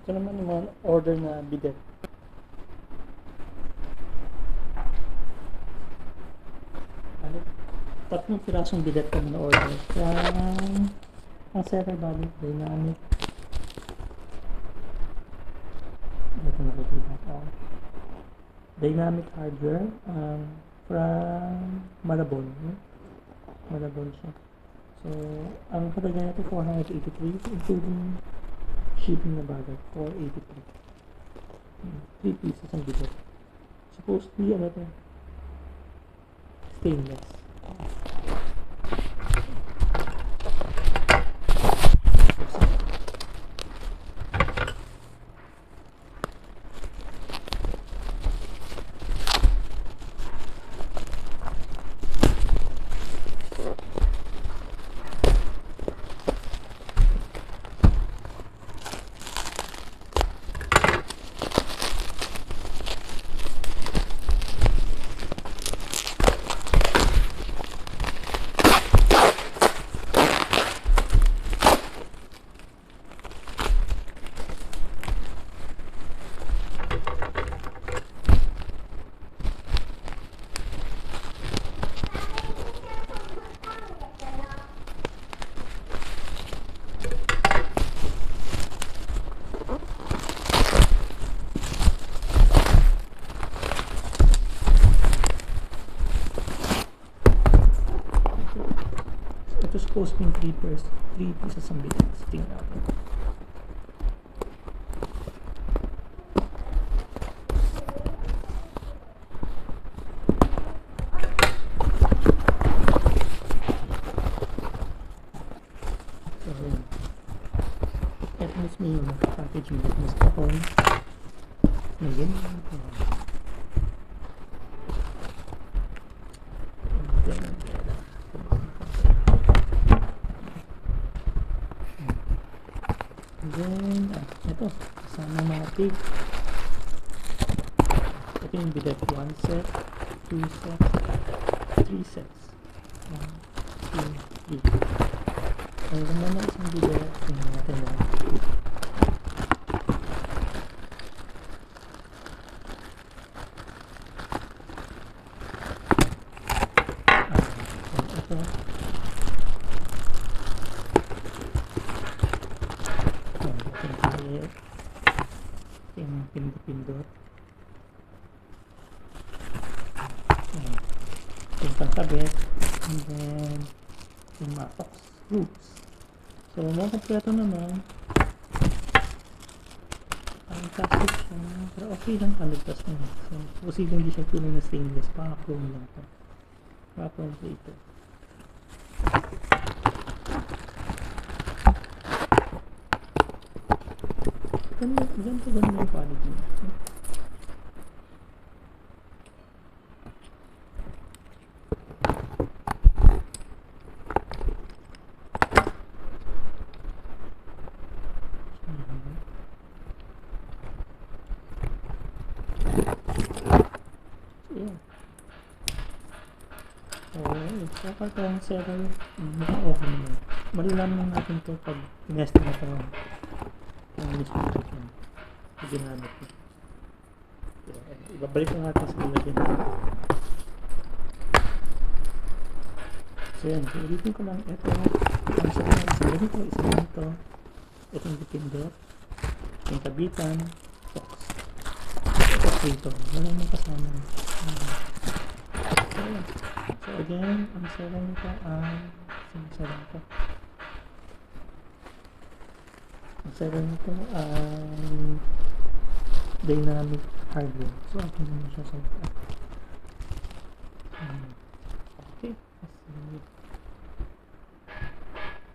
Ito naman yung mga order na bidet. Tatlong pirasong bidet kami na order. Ang seller bali, dynamic. Ito nakikita ko. Dynamic hardware from Malabon. Malabon siya. So, ang halaga nito 483 including shipping na bagay. 483. 3 pieces ang bidet. Supposedly, ano ito? Stainless. Ito supposed to be 3 pieces ang bidet. Tingnan natin. So, ito mismo yung packaging na mas kapon. Na ganyan. Then, ito, kasama mga tape. Ito yung bidet 1 set, 2 sets, 3 sets. 1, 2, 3. Ang naman na isang bidet, tingnan natin na. Ito. Yung pindot-pindot. Yung pangkabit. And then yung matok screws. So mga kompleto naman. Ang plastic siya. Pero okay lang, 100% na. So posibleng hindi siya tuloy na stainless. Chrome lang ito. Chrome plated. Ganito yung quality niya. Yeah. So kapag ang seller, mukhang okay naman. Malalaman natin ito pag tinest na ito yung mismo chicken. Ginamit ko. Ibabalik na natin sa ilagin. So yan, ulitin ko lang ito. Ang isa ganito, isa ganito. Itong dipindot. Yung kabitan. Box. Box dito. Wala nang kasama. So yan. So again, ang sarang nito ay sarang ito. Ang sarang nito ay dynamic hardware. So, ako naman siya sa okay.